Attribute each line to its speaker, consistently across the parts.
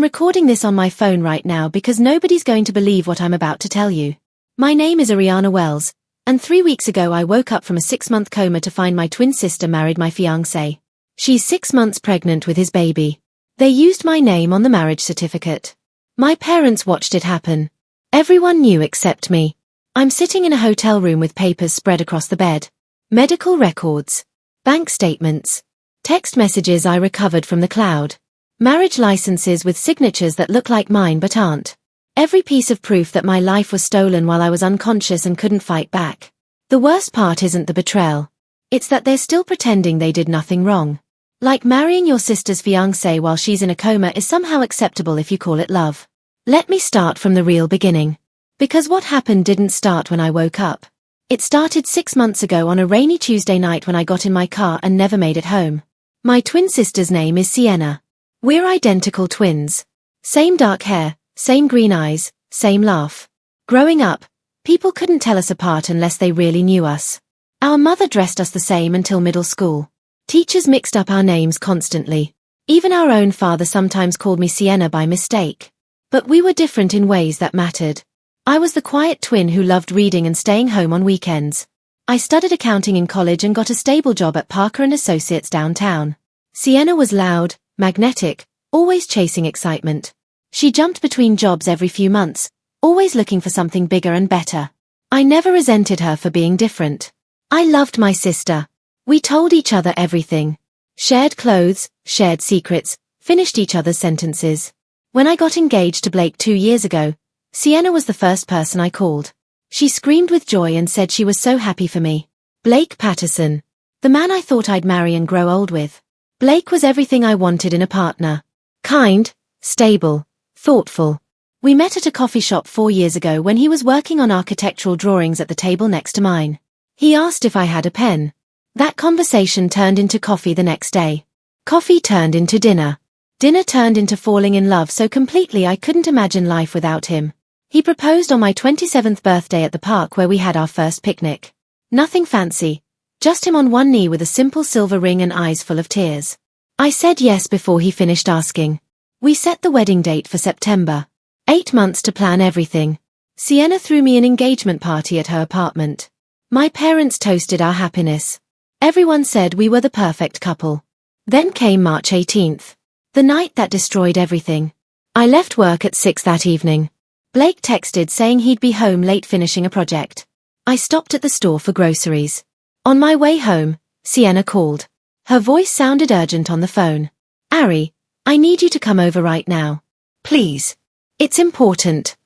Speaker 1: I'm recording this on my phone right now because nobody's going to believe what I'm about to tell you. My name is Ariana Wells, and 3 weeks ago I woke up from a 6-month coma to find my twin sister married my fiancé. She's 6 months pregnant with his baby. They used my name on the marriage certificate. My parents watched it happen. Everyone knew except me. I'm sitting in a hotel room with papers spread across the bed. Medical records. Bank statements. Text messages I recovered from the cloud. Marriage licenses with signatures that look like mine but aren't. Every piece of proof that my life was stolen while I was unconscious and couldn't fight back. The worst part isn't the betrayal. It's that they're still pretending they did nothing wrong. Like marrying your sister's fiancé while she's in a coma is somehow acceptable if you call it love. Let me start from the real beginning. Because what happened didn't start when I woke up. It started 6 months ago on a rainy Tuesday night when I got in my car and never made it home. My twin sister's name is Sienna. We're identical twins. Same dark hair, same green eyes, same laugh. Growing up, people couldn't tell us apart unless they really knew us. Our mother dressed us the same until middle school. Teachers mixed up our names constantly. Even our own father sometimes called me Sienna by mistake. But we were different in ways that mattered. I was the quiet twin who loved reading and staying home on weekends. I studied accounting in college and got a stable job at Parker & Associates downtown. Sienna was loud, magnetic, always chasing excitement. She jumped between jobs every few months, always looking for something bigger and better. I never resented her for being different. I loved my sister. We told each other everything. Shared clothes, shared secrets, finished each other's sentences. When I got engaged to Blake 2 years ago, Sienna was the first person I called. She screamed with joy and said she was so happy for me. Blake Patterson. The man I thought I'd marry and grow old with. Blake was everything I wanted in a partner. Kind, stable, thoughtful. We met at a coffee shop 4 years ago when he was working on architectural drawings at the table next to mine. He asked if I had a pen. That conversation turned into coffee the next day. Coffee turned into dinner. Dinner turned into falling in love so completely I couldn't imagine life without him. He proposed on my 27th birthday at the park where we had our first picnic. Nothing fancy, just him on one knee with a simple silver ring and eyes full of tears. I said yes before he finished asking. We set the wedding date for September. 8 months to plan everything. Sienna threw me an engagement party at her apartment. My parents toasted our happiness. Everyone said we were the perfect couple. Then came March 18th. The night that destroyed everything. I left work at 6 that evening. Blake texted saying he'd be home late finishing a project. I stopped at the store for groceries. On my way home, Sienna called. Her voice sounded urgent on the phone. Ari, I need you to come over right now. Please. It's important.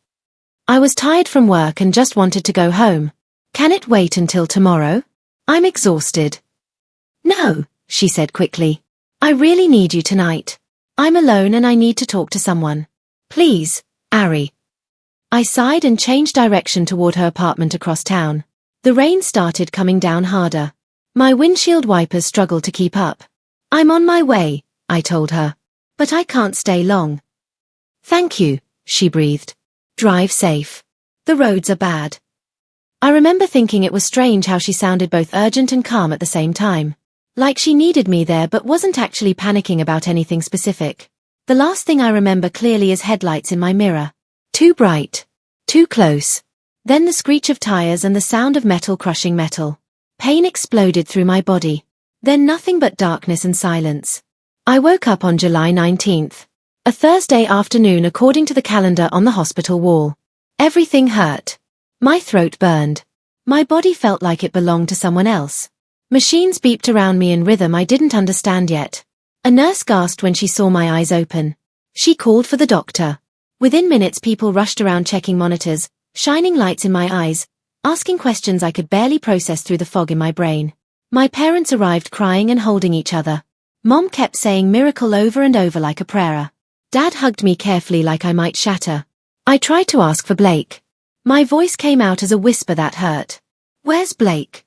Speaker 1: I was tired from work and just wanted to go home. Can it wait until tomorrow? I'm exhausted. No, she said quickly. I really need you tonight. I'm alone and I need to talk to someone. Please, Ari. I sighed and changed direction toward her apartment across town. The rain started coming down harder. My windshield wipers struggled to keep up. I'm on my way, I told her. But I can't stay long. Thank you, she breathed. Drive safe. The roads are bad. I remember thinking it was strange how she sounded both urgent and calm at the same time. Like she needed me there but wasn't actually panicking about anything specific. The last thing I remember clearly is headlights in my mirror. Too bright. Too close. Then the screech of tires and the sound of metal crushing metal. Pain exploded through my body. Then nothing but darkness and silence. I woke up on July 19th. A Thursday afternoon according to the calendar on the hospital wall. Everything hurt. My throat burned. My body felt like it belonged to someone else. Machines beeped around me in rhythm I didn't understand yet. A nurse gasped when she saw my eyes open. She called for the doctor. Within minutes people rushed around checking monitors, shining lights in my eyes, asking questions I could barely process through the fog in my brain. My parents arrived crying and holding each other. Mom kept saying miracle over and over like a prayer. Dad hugged me carefully like I might shatter. I tried to ask for Blake. My voice came out as a whisper that hurt. Where's Blake?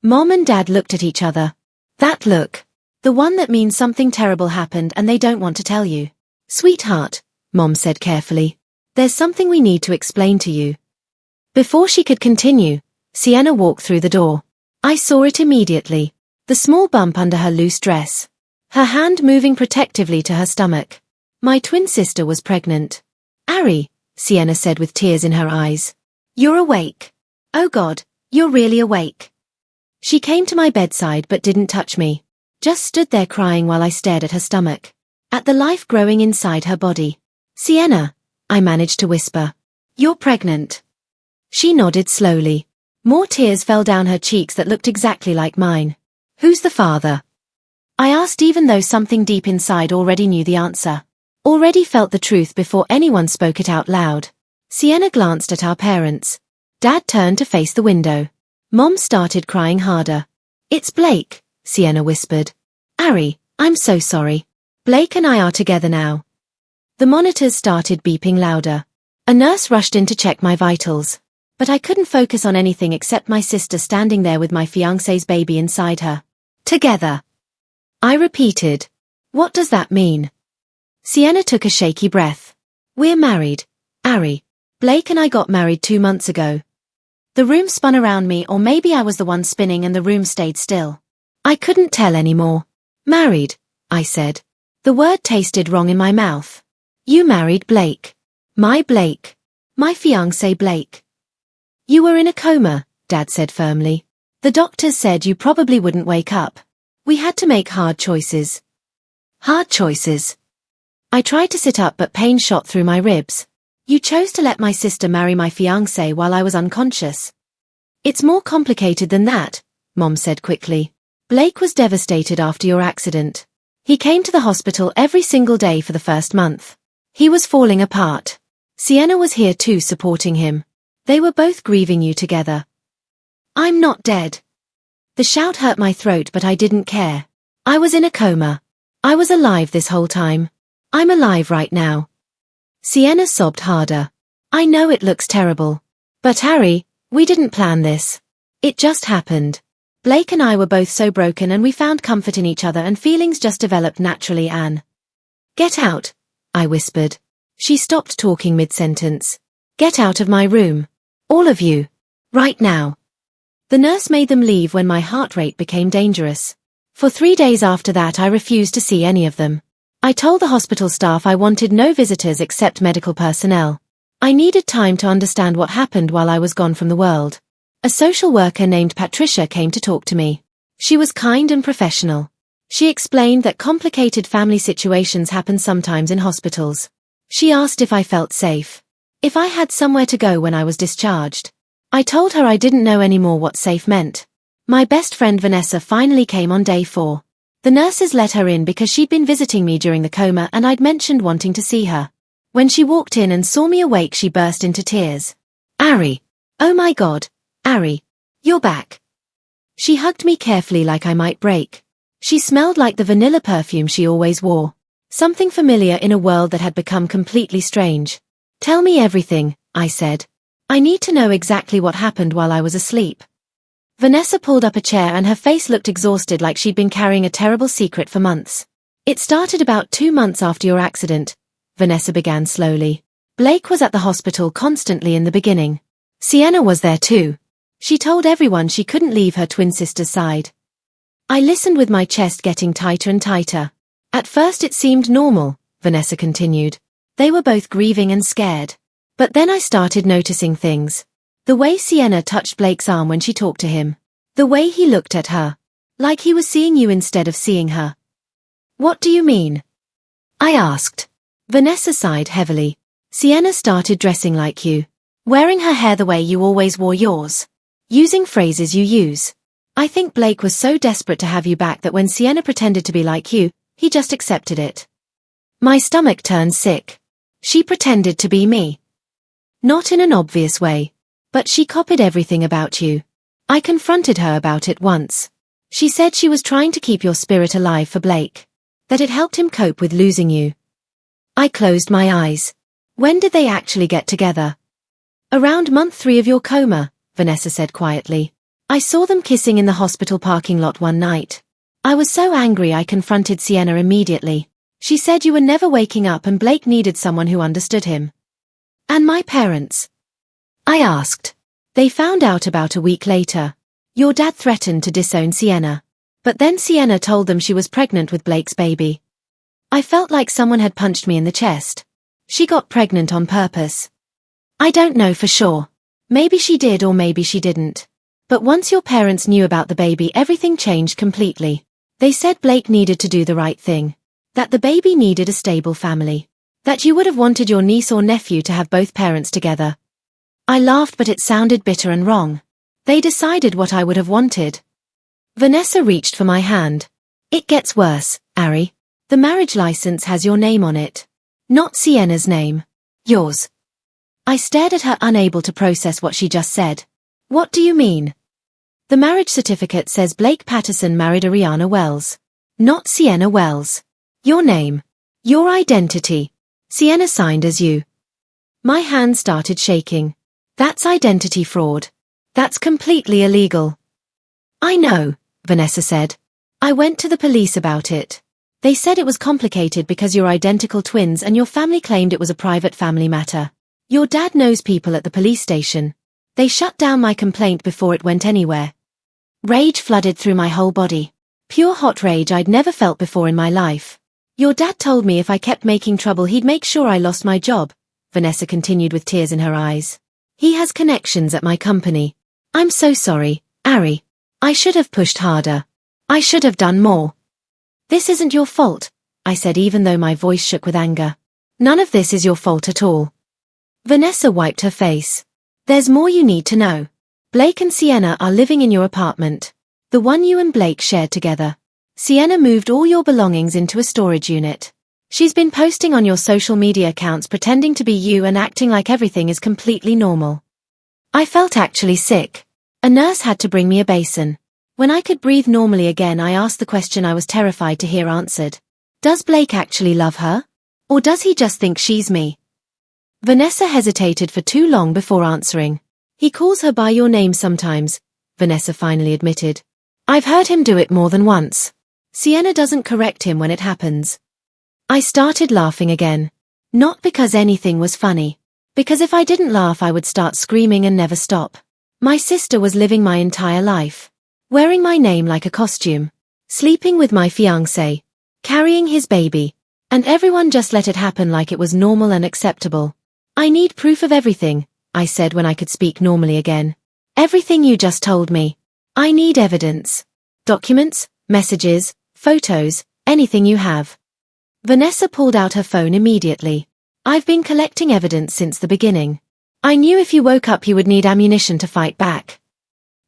Speaker 1: Mom and Dad looked at each other. That look. The one that means something terrible happened and they don't want to tell you. Sweetheart, Mom said carefully. There's something we need to explain to you. Before she could continue, Sienna walked through the door. I saw it immediately. The small bump under her loose dress. Her hand moving protectively to her stomach. My twin sister was pregnant. Ari, Sienna said with tears in her eyes. You're awake. Oh God, you're really awake. She came to my bedside but didn't touch me. Just stood there crying while I stared at her stomach. At the life growing inside her body. Sienna, I managed to whisper. You're pregnant. She nodded slowly. More tears fell down her cheeks that looked exactly like mine. Who's the father? I asked even though something deep inside already knew the answer. Already felt the truth before anyone spoke it out loud. Sienna glanced at our parents. Dad turned to face the window. Mom started crying harder. It's Blake, Sienna whispered. Ari, I'm so sorry. Blake and I are together now. The monitors started beeping louder. A nurse rushed in to check my vitals. But I couldn't focus on anything except my sister standing there with my fiancé's baby inside her. Together. I repeated. What does that mean? Sienna took a shaky breath. We're married, Ari. Blake and I got married 2 months ago. The room spun around me, or maybe I was the one spinning and the room stayed still. I couldn't tell anymore. Married, I said. The word tasted wrong in my mouth. You married Blake. My Blake. My fiancé Blake. You were in a coma, Dad said firmly. The doctors said you probably wouldn't wake up. We had to make hard choices. Hard choices. I tried to sit up but pain shot through my ribs. You chose to let my sister marry my fiancé while I was unconscious. It's more complicated than that, Mom said quickly. Blake was devastated after your accident. He came to the hospital every single day for the first month. He was falling apart. Sienna was here too, supporting him. They were both grieving you together. I'm not dead. The shout hurt my throat, but I didn't care. I was in a coma. I was alive this whole time. I'm alive right now. Sienna sobbed harder. I know it looks terrible. But Harry, we didn't plan this. It just happened. Blake and I were both so broken and we found comfort in each other and feelings just developed naturally. Anne. Get out, I whispered. She stopped talking mid-sentence. Get out of my room. All of you. Right now. The nurse made them leave when my heart rate became dangerous. For 3 days after that I refused to see any of them. I told the hospital staff I wanted no visitors except medical personnel. I needed time to understand what happened while I was gone from the world. A social worker named Patricia came to talk to me. She was kind and professional. She explained that complicated family situations happen sometimes in hospitals. She asked if I felt safe. If I had somewhere to go when I was discharged. I told her I didn't know anymore what safe meant. My best friend Vanessa finally came on day 4. The nurses let her in because she'd been visiting me during the coma and I'd mentioned wanting to see her. When she walked in and saw me awake, she burst into tears. Ari. Oh my God, Ari. You're back. She hugged me carefully like I might break. She smelled like the vanilla perfume she always wore. Something familiar in a world that had become completely strange. Tell me everything, I said. I need to know exactly what happened while I was asleep. Vanessa pulled up a chair and her face looked exhausted, like she'd been carrying a terrible secret for months. It started about 2 months after your accident, Vanessa began slowly. Blake was at the hospital constantly in the beginning. Sienna was there too. She told everyone she couldn't leave her twin sister's side. I listened with my chest getting tighter and tighter. At first it seemed normal, Vanessa continued. They were both grieving and scared. But then I started noticing things. The way Sienna touched Blake's arm when she talked to him. The way he looked at her. Like he was seeing you instead of seeing her. What do you mean? I asked. Vanessa sighed heavily. Sienna started dressing like you. Wearing her hair the way you always wore yours. Using phrases you use. I think Blake was so desperate to have you back that when Sienna pretended to be like you, he just accepted it. My stomach turned sick. She pretended to be me. Not in an obvious way. But she copied everything about you. I confronted her about it once. She said she was trying to keep your spirit alive for Blake. That it helped him cope with losing you. I closed my eyes. When did they actually get together? Around month 3 of your coma, Vanessa said quietly. I saw them kissing in the hospital parking lot one night. I was so angry I confronted Sienna immediately. She said you were never waking up and Blake needed someone who understood him. And my parents? I asked. They found out about a week later. Your dad threatened to disown Sienna. But then Sienna told them she was pregnant with Blake's baby. I felt like someone had punched me in the chest. She got pregnant on purpose. I don't know for sure. Maybe she did or maybe she didn't. But once your parents knew about the baby, everything changed completely. They said Blake needed to do the right thing. That the baby needed a stable family. That you would have wanted your niece or nephew to have both parents together. I laughed, but it sounded bitter and wrong. They decided what I would have wanted. Vanessa reached for my hand. It gets worse, Ari. The marriage license has your name on it. Not Sienna's name. Yours. I stared at her, unable to process what she just said. What do you mean? The marriage certificate says Blake Patterson married Ariana Wells. Not Sienna Wells. Your name. Your identity. Sienna signed as you. My hand started shaking. That's identity fraud. That's completely illegal. I know, Vanessa said. I went to the police about it. They said it was complicated because you're identical twins and your family claimed it was a private family matter. Your dad knows people at the police station. They shut down my complaint before it went anywhere. Rage flooded through my whole body. Pure hot rage I'd never felt before in my life. Your dad told me if I kept making trouble he'd make sure I lost my job, Vanessa continued with tears in her eyes. He has connections at my company. I'm so sorry, Ari. I should have pushed harder. I should have done more. This isn't your fault, I said, even though my voice shook with anger. None of this is your fault at all. Vanessa wiped her face. There's more you need to know. Blake and Sienna are living in your apartment. The one you and Blake shared together. Sienna moved all your belongings into a storage unit. She's been posting on your social media accounts pretending to be you and acting like everything is completely normal. I felt actually sick. A nurse had to bring me a basin. When I could breathe normally again, I asked the question I was terrified to hear answered. Does Blake actually love her? Or does he just think she's me? Vanessa hesitated for too long before answering. He calls her by your name sometimes, Vanessa finally admitted. I've heard him do it more than once. Sienna doesn't correct him when it happens. I started laughing again. Not because anything was funny. Because if I didn't laugh I would start screaming and never stop. My sister was living my entire life. Wearing my name like a costume. Sleeping with my fiancé. Carrying his baby. And everyone just let it happen like it was normal and acceptable. I need proof of everything, I said when I could speak normally again. Everything you just told me. I need evidence. Documents, messages, photos, anything you have. Vanessa pulled out her phone immediately. I've been collecting evidence since the beginning. I knew if you woke up you would need ammunition to fight back.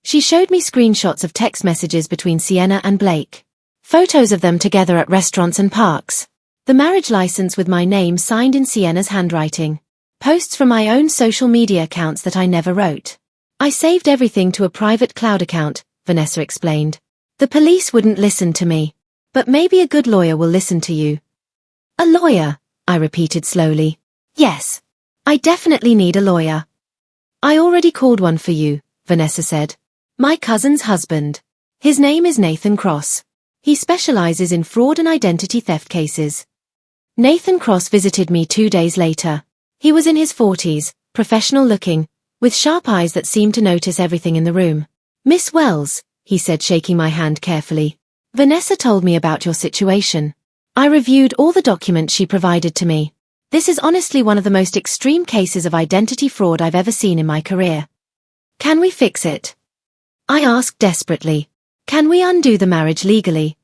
Speaker 1: She showed me screenshots of text messages between Sienna and Blake. Photos of them together at restaurants and parks. The marriage license with my name signed in Sienna's handwriting. Posts from my own social media accounts that I never wrote. I saved everything to a private cloud account, Vanessa explained. The police wouldn't listen to me. But maybe a good lawyer will listen to you. A lawyer, I repeated slowly. Yes. I definitely need a lawyer. I already called one for you, Vanessa said. My cousin's husband. His name is Nathan Cross. He specializes in fraud and identity theft cases. Nathan Cross visited me 2 days later. He was in his 40s, professional looking, with sharp eyes that seemed to notice everything in the room. Miss Wells, he said, shaking my hand carefully. Vanessa told me about your situation. I reviewed all the documents she provided to me. This is honestly one of the most extreme cases of identity fraud I've ever seen in my career. Can we fix it? I asked desperately. Can we undo the marriage legally?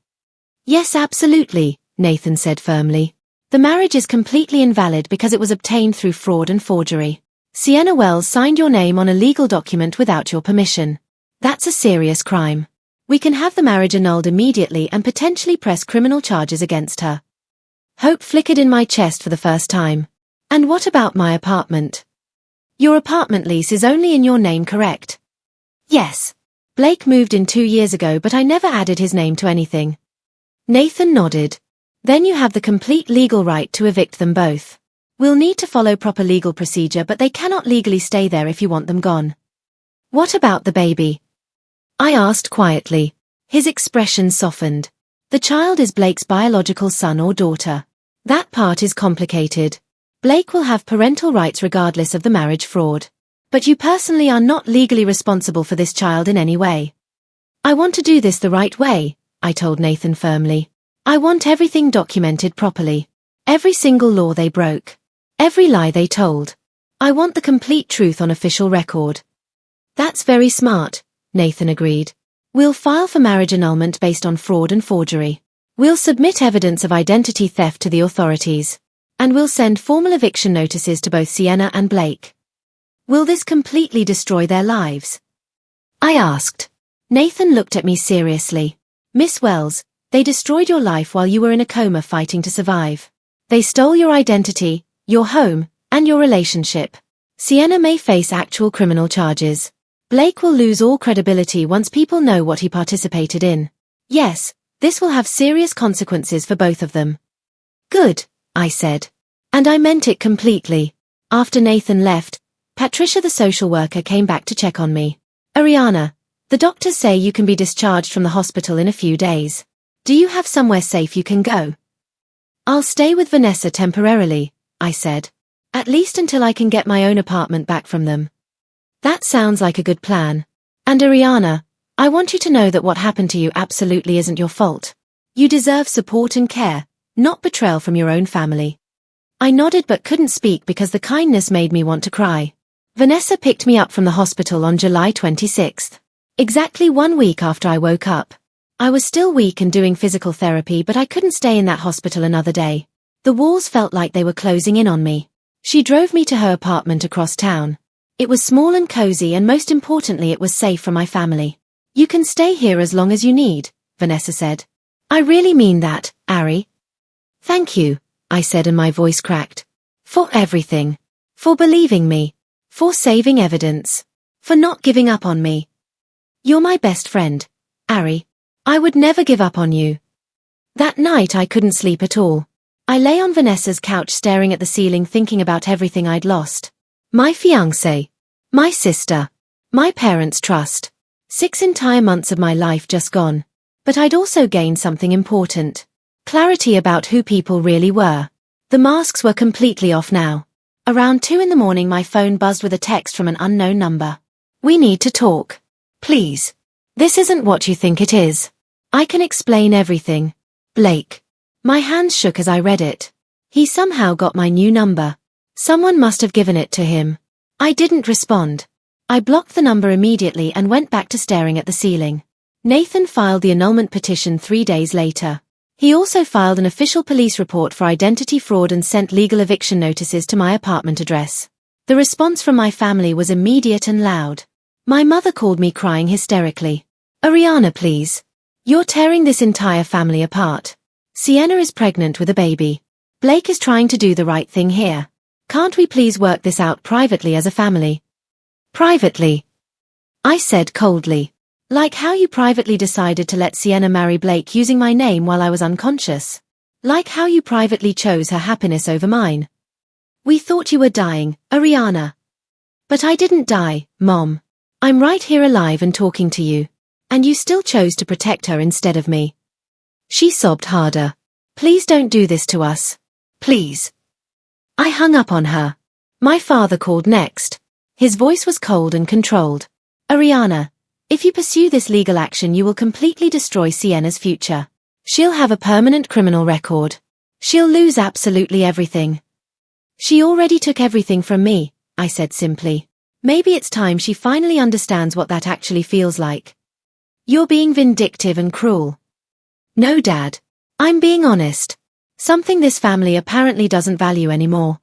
Speaker 1: Yes, absolutely, Nathan said firmly. The marriage is completely invalid because it was obtained through fraud and forgery. Sienna Wells signed your name on a legal document without your permission. That's a serious crime. We can have the marriage annulled immediately and potentially press criminal charges against her. Hope flickered in my chest for the first time. And what about my apartment? Your apartment lease is only in your name, correct? Yes. Blake moved in 2 years ago, but I never added his name to anything. Nathan nodded. Then you have the complete legal right to evict them both. We'll need to follow proper legal procedure, but they cannot legally stay there if you want them gone. What about the baby? I asked quietly. His expression softened. The child is Blake's biological son or daughter. That part is complicated. Blake will have parental rights regardless of the marriage fraud. But you personally are not legally responsible for this child in any way. I want to do this the right way, I told Nathan firmly. I want everything documented properly. Every single law they broke. Every lie they told. I want the complete truth on official record. That's very smart, Nathan agreed. We'll file for marriage annulment based on fraud and forgery. We'll submit evidence of identity theft to the authorities. And we'll send formal eviction notices to both Sienna and Blake. Will this completely destroy their lives? I asked. Nathan looked at me seriously. Miss Wells, they destroyed your life while you were in a coma fighting to survive. They stole your identity, your home, and your relationship. Sienna may face actual criminal charges. Blake will lose all credibility once people know what he participated in. Yes, this will have serious consequences for both of them. Good, I said. And I meant it completely. After Nathan left, Patricia the social worker came back to check on me. Ariana, the doctors say you can be discharged from the hospital in a few days. Do you have somewhere safe you can go? I'll stay with Vanessa temporarily, I said. At least until I can get my own apartment back from them. That sounds like a good plan. And Ariana, I want you to know that what happened to you absolutely isn't your fault. You deserve support and care, not betrayal from your own family. I nodded but couldn't speak because the kindness made me want to cry. Vanessa picked me up from the hospital on July 26th. Exactly 1 week after I woke up. I was still weak and doing physical therapy, but I couldn't stay in that hospital another day. The walls felt like they were closing in on me. She drove me to her apartment across town. It was small and cozy, and most importantly it was safe for my family. You can stay here as long as you need, Vanessa said. I really mean that, Ari. Thank you, I said, and my voice cracked. For everything. For believing me. For saving evidence. For not giving up on me. You're my best friend, Ari. I would never give up on you. That night I couldn't sleep at all. I lay on Vanessa's couch staring at the ceiling, thinking about everything I'd lost. My fiancé. My sister. My parents' trust. 6 entire months of my life just gone. But I'd also gained something important. Clarity about who people really were. The masks were completely off now. Around 2 in the morning my phone buzzed with a text from an unknown number. We need to talk. Please. This isn't what you think it is. I can explain everything. Blake. My hands shook as I read it. He somehow got my new number. Someone must have given it to him. I didn't respond. I blocked the number immediately and went back to staring at the ceiling. Nathan filed the annulment petition 3 days later. He also filed an official police report for identity fraud and sent legal eviction notices to my apartment address. The response from my family was immediate and loud. My mother called me crying hysterically. Ariana, please. You're tearing this entire family apart. Sienna is pregnant with a baby. Blake is trying to do the right thing here. Can't we please work this out privately as a family? Privately? I said coldly. Like how you privately decided to let Sienna marry Blake using my name while I was unconscious. Like how you privately chose her happiness over mine. We thought you were dying, Ariana. But I didn't die, Mom. I'm right here alive and talking to you. And you still chose to protect her instead of me. She sobbed harder. Please don't do this to us. Please. I hung up on her. My father called next. His voice was cold and controlled. Ariana, if you pursue this legal action you will completely destroy Sienna's future. She'll have a permanent criminal record. She'll lose absolutely everything. She already took everything from me, I said simply. Maybe it's time she finally understands what that actually feels like. You're being vindictive and cruel. No, Dad. I'm being honest. Something this family apparently doesn't value anymore.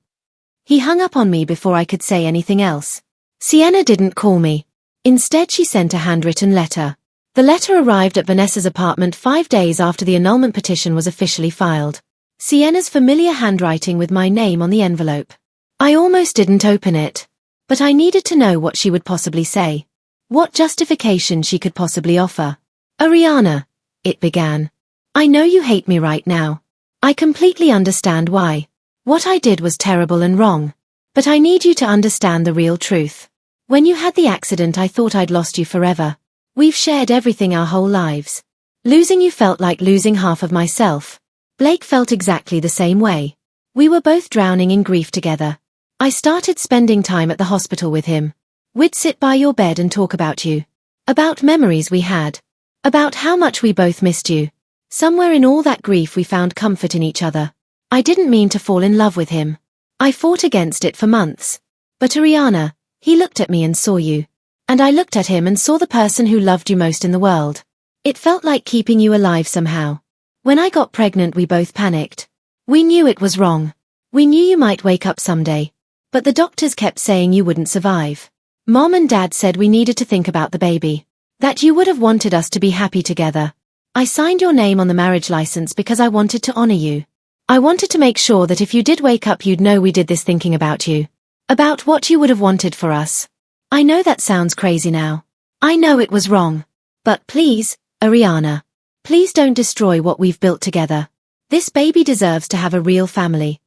Speaker 1: He hung up on me before I could say anything else. Sienna didn't call me. Instead she sent a handwritten letter. The letter arrived at Vanessa's apartment 5 days after the annulment petition was officially filed. Sienna's familiar handwriting with my name on the envelope. I almost didn't open it. But I needed to know what she would possibly say. What justification she could possibly offer. Ariana, it began. I know you hate me right now. I completely understand why. What I did was terrible and wrong. But I need you to understand the real truth. When you had the accident I thought I'd lost you forever. We've shared everything our whole lives. Losing you felt like losing half of myself. Blake felt exactly the same way. We were both drowning in grief together. I started spending time at the hospital with him. We'd sit by your bed and talk about you. About memories we had. About how much we both missed you. Somewhere in all that grief we found comfort in each other. I didn't mean to fall in love with him. I fought against it for months. But Ariana, he looked at me and saw you. And I looked at him and saw the person who loved you most in the world. It felt like keeping you alive somehow. When I got pregnant we both panicked. We knew it was wrong. We knew you might wake up someday. But the doctors kept saying you wouldn't survive. Mom and Dad said we needed to think about the baby. That you would have wanted us to be happy together. I signed your name on the marriage license because I wanted to honor you. I wanted to make sure that if you did wake up you'd know we did this thinking about you. About what you would have wanted for us. I know that sounds crazy now. I know it was wrong. But please, Ariana. Please don't destroy what we've built together. This baby deserves to have a real family.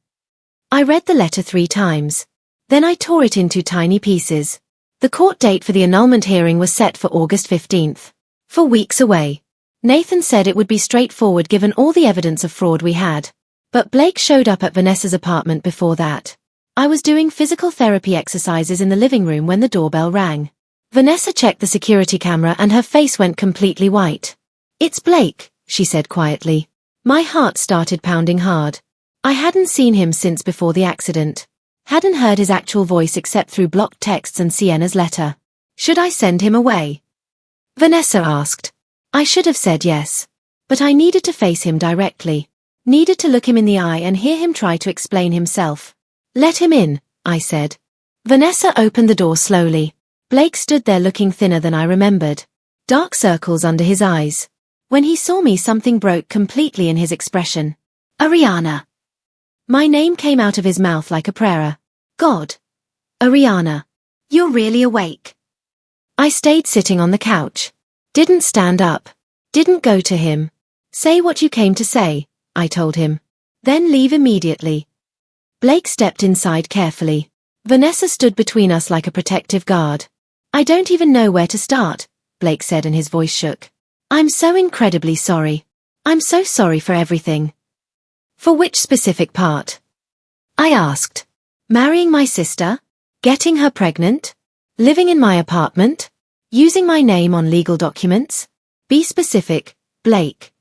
Speaker 1: I read the letter 3 times. Then I tore it into tiny pieces. The court date for the annulment hearing was set for August 15th. 4 weeks away. Nathan said it would be straightforward given all the evidence of fraud we had. But Blake showed up at Vanessa's apartment before that. I was doing physical therapy exercises in the living room when the doorbell rang. Vanessa checked the security camera and her face went completely white. "It's Blake," she said quietly. My heart started pounding hard. I hadn't seen him since before the accident. Hadn't heard his actual voice except through blocked texts and Sienna's letter. Should I send him away? Vanessa asked. I should have said yes. But I needed to face him directly. Needed to look him in the eye and hear him try to explain himself. Let him in, I said. Vanessa opened the door slowly. Blake stood there looking thinner than I remembered. Dark circles under his eyes. When he saw me something broke completely in his expression. Ariana. My name came out of his mouth like a prayer. God. Ariana. You're really awake. I stayed sitting on the couch. Didn't stand up. Didn't go to him. Say what you came to say, I told him. Then leave immediately. Blake stepped inside carefully. Vanessa stood between us like a protective guard. I don't even know where to start, Blake said and his voice shook. I'm so incredibly sorry. I'm so sorry for everything. For which specific part? I asked. Marrying my sister? Getting her pregnant? Living in my apartment? Using my name on legal documents? Be specific, Blake.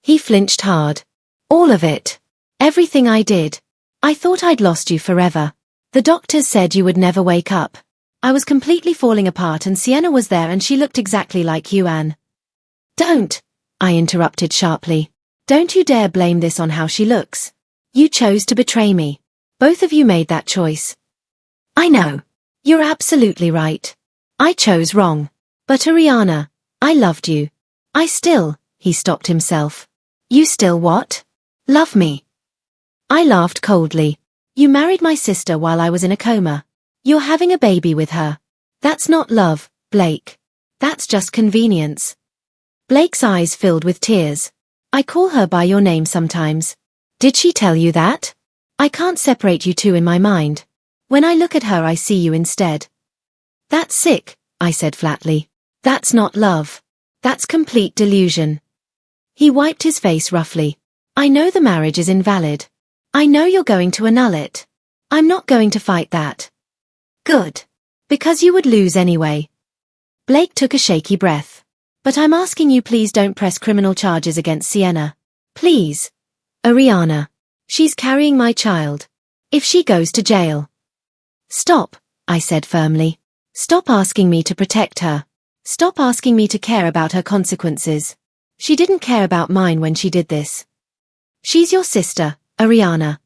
Speaker 1: He flinched hard. All of it. Everything I did. I thought I'd lost you forever. The doctors said you would never wake up. I was completely falling apart and Sienna was there and she looked exactly like you, Anne. Don't, I interrupted sharply. Don't you dare blame this on how she looks. You chose to betray me. Both of you made that choice. I know. You're absolutely right. I chose wrong. But Ariana, I loved you. I still, he stopped himself. You still what? Love me. I laughed coldly. You married my sister while I was in a coma. You're having a baby with her. That's not love, Blake. That's just convenience. Blake's eyes filled with tears. I call her by your name sometimes. Did she tell you that? I can't separate you two in my mind. When I look at her I see you instead. That's sick, I said flatly. That's not love. That's complete delusion. He wiped his face roughly. I know the marriage is invalid. I know you're going to annul it. I'm not going to fight that. Good. Because you would lose anyway. Blake took a shaky breath. But I'm asking you please don't press criminal charges against Sienna. Please. Ariana. She's carrying my child. If she goes to jail. Stop, I said firmly. Stop asking me to protect her. Stop asking me to care about her consequences. She didn't care about mine when she did this. She's your sister, Ariana.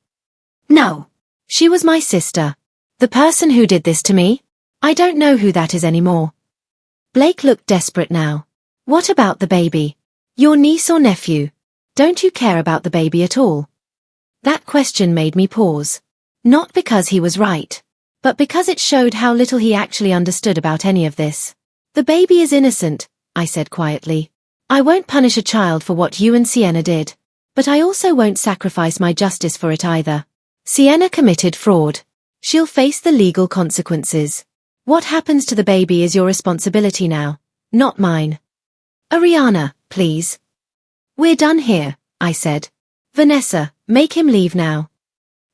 Speaker 1: No. She was my sister. The person who did this to me? I don't know who that is anymore. Blake looked desperate now. What about the baby? Your niece or nephew? Don't you care about the baby at all? That question made me pause. Not because he was right, but because it showed how little he actually understood about any of this. The baby is innocent, I said quietly. I won't punish a child for what you and Sienna did. But I also won't sacrifice my justice for it either. Sienna committed fraud. She'll face the legal consequences. What happens to the baby is your responsibility now, not mine. Ariana, please. We're done here, I said. Vanessa, make him leave now.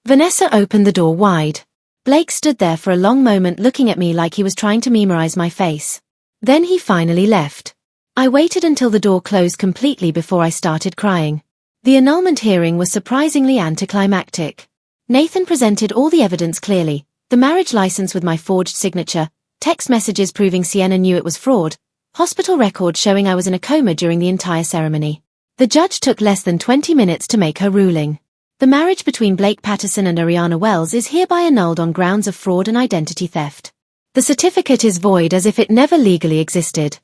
Speaker 1: Vanessa opened the door wide. Blake stood there for a long moment looking at me like he was trying to memorize my face. Then he finally left. I waited until the door closed completely before I started crying. The annulment hearing was surprisingly anticlimactic. Nathan presented all the evidence clearly: the marriage license with my forged signature, text messages proving Sienna knew it was fraud, hospital records showing I was in a coma during the entire ceremony. The judge took less than 20 minutes to make her ruling. The marriage between Blake Patterson and Ariana Wells is hereby annulled on grounds of fraud and identity theft. The certificate is void as if it never legally existed.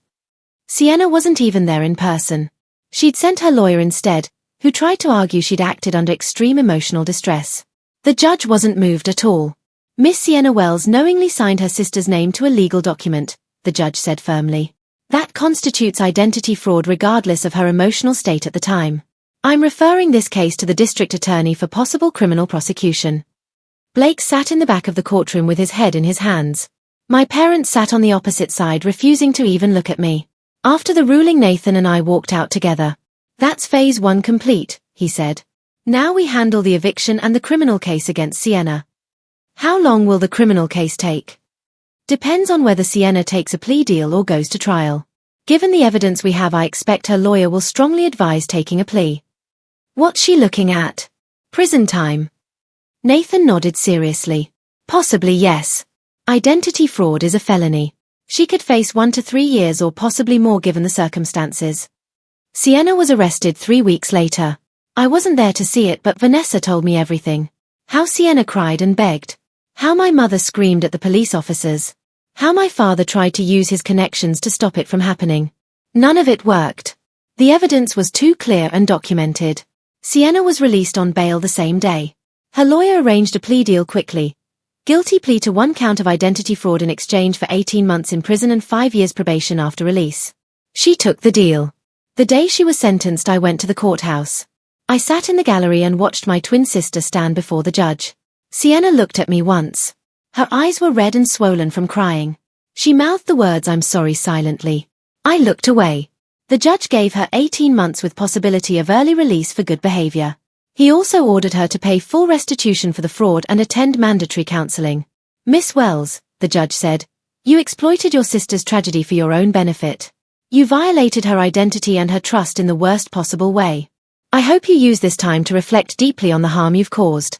Speaker 1: Sienna wasn't even there in person. She'd sent her lawyer instead, who tried to argue she'd acted under extreme emotional distress. The judge wasn't moved at all. Miss Sienna Wells knowingly signed her sister's name to a legal document, the judge said firmly. That constitutes identity fraud regardless of her emotional state at the time. I'm referring this case to the district attorney for possible criminal prosecution. Blake sat in the back of the courtroom with his head in his hands. My parents sat on the opposite side, refusing to even look at me. After the ruling, Nathan and I walked out together. That's phase 1 complete, he said. Now we handle the eviction and the criminal case against Sienna. How long will the criminal case take? Depends on whether Sienna takes a plea deal or goes to trial. Given the evidence we have, I expect her lawyer will strongly advise taking a plea. What's she looking at? Prison time. Nathan nodded seriously. Possibly, yes. Identity fraud is a felony. She could face 1 to 3 years or possibly more given the circumstances. Sienna was arrested 3 weeks later. I wasn't there to see it, but Vanessa told me everything. How Sienna cried and begged. How my mother screamed at the police officers. How my father tried to use his connections to stop it from happening. None of it worked. The evidence was too clear and documented. Sienna was released on bail the same day. Her lawyer arranged a plea deal quickly. Guilty plea to 1 count of identity fraud in exchange for 18 months in prison and 5 years probation after release. She took the deal. The day she was sentenced, I went to the courthouse. I sat in the gallery and watched my twin sister stand before the judge. Sienna looked at me once. Her eyes were red and swollen from crying. She mouthed the words "I'm sorry" silently. I looked away. The judge gave her 18 months with possibility of early release for good behavior. He also ordered her to pay full restitution for the fraud and attend mandatory counseling. Miss Wells, the judge said, you exploited your sister's tragedy for your own benefit. You violated her identity and her trust in the worst possible way. I hope you use this time to reflect deeply on the harm you've caused.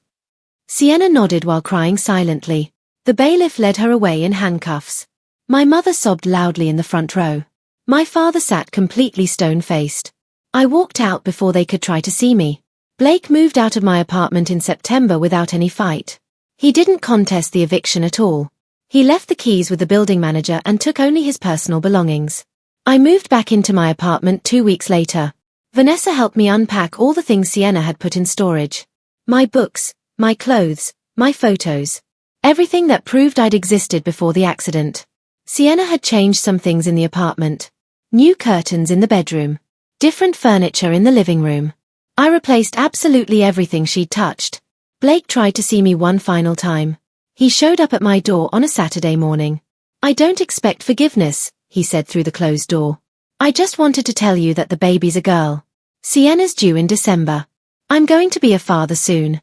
Speaker 1: Sienna nodded while crying silently. The bailiff led her away in handcuffs. My mother sobbed loudly in the front row. My father sat completely stone-faced. I walked out before they could try to see me. Blake moved out of my apartment in September without any fight. He didn't contest the eviction at all. He left the keys with the building manager and took only his personal belongings. I moved back into my apartment 2 weeks later. Vanessa helped me unpack all the things Sienna had put in storage. My books, my clothes, my photos. Everything that proved I'd existed before the accident. Sienna had changed some things in the apartment. New curtains in the bedroom. Different furniture in the living room. I replaced absolutely everything she'd touched. Blake tried to see me one final time. He showed up at my door on a Saturday morning. I don't expect forgiveness, he said through the closed door. I just wanted to tell you that the baby's a girl. Sienna's due in December. I'm going to be a father soon.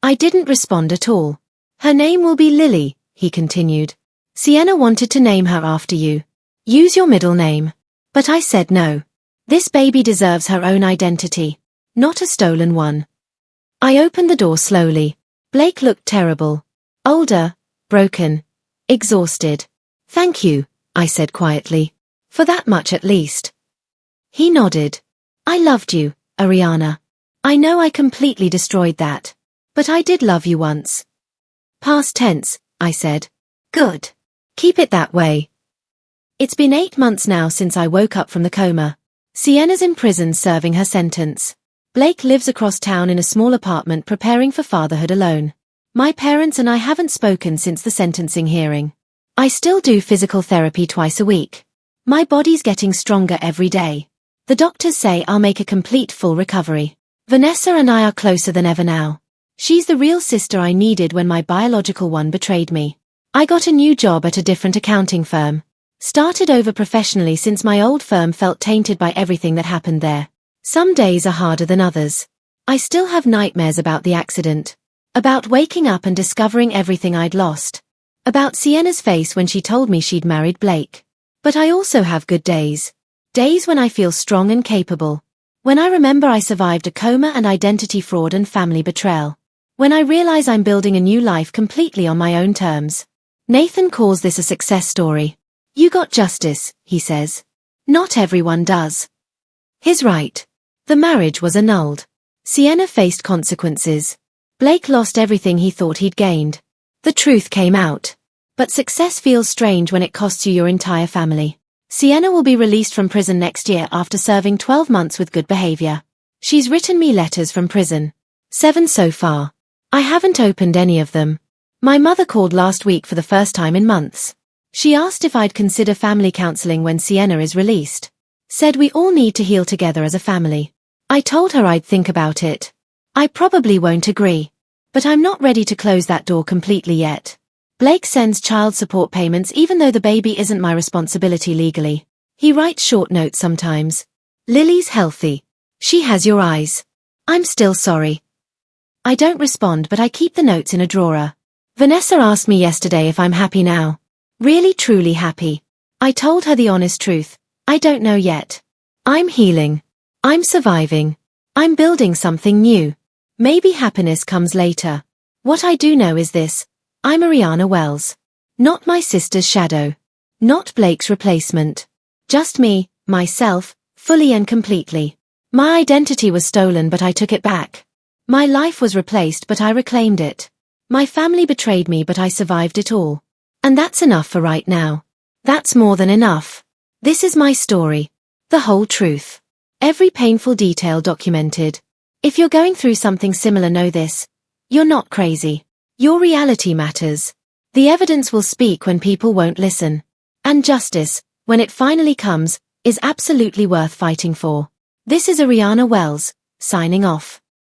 Speaker 1: I didn't respond at all. Her name will be Lily, he continued. Sienna wanted to name her after you. Use your middle name. But I said no. This baby deserves her own identity. Not a stolen one. I opened the door slowly. Blake looked terrible. Older, broken, exhausted. Thank you, I said quietly. For that much at least. He nodded. I loved you, Ariana. I know I completely destroyed that. But I did love you once. Past tense, I said. Good. Keep it that way. It's been 8 months now since I woke up from the coma. Sienna's in prison serving her sentence. Blake lives across town in a small apartment preparing for fatherhood alone. My parents and I haven't spoken since the sentencing hearing. I still do physical therapy twice a week. My body's getting stronger every day. The doctors say I'll make a complete full recovery. Vanessa and I are closer than ever now. She's the real sister I needed when my biological one betrayed me. I got a new job at a different accounting firm. Started over professionally since my old firm felt tainted by everything that happened there. Some days are harder than others. I still have nightmares about the accident. About waking up and discovering everything I'd lost. About Sienna's face when she told me she'd married Blake. But I also have good days. Days when I feel strong and capable. When I remember I survived a coma and identity fraud and family betrayal. When I realize I'm building a new life completely on my own terms. Nathan calls this a success story. You got justice, he says. Not everyone does. He's right. The marriage was annulled. Sienna faced consequences. Blake lost everything he thought he'd gained. The truth came out. But success feels strange when it costs you your entire family. Sienna will be released from prison next year after serving 12 months with good behavior. She's written me letters from prison. 7 so far. I haven't opened any of them. My mother called last week for the first time in months. She asked if I'd consider family counseling when Sienna is released. Said we all need to heal together as a family. I told her I'd think about it. I probably won't agree. But I'm not ready to close that door completely yet. Blake sends child support payments even though the baby isn't my responsibility legally. He writes short notes sometimes. Lily's healthy. She has your eyes. I'm still sorry. I don't respond but I keep the notes in a drawer. Vanessa asked me yesterday if I'm happy now. Really truly happy. I told her the honest truth. I don't know yet. I'm healing. I'm surviving. I'm building something new. Maybe happiness comes later. What I do know is this. I'm Ariana Wells. Not my sister's shadow. Not Blake's replacement. Just me, myself, fully and completely. My identity was stolen but I took it back. My life was replaced but I reclaimed it. My family betrayed me but I survived it all. And that's enough for right now. That's more than enough. This is my story. The whole truth. Every painful detail documented. If you're going through something similar, know this. You're not crazy. Your reality matters. The evidence will speak when people won't listen. And justice, when it finally comes, is absolutely worth fighting for. This is Ariana Wells, signing off.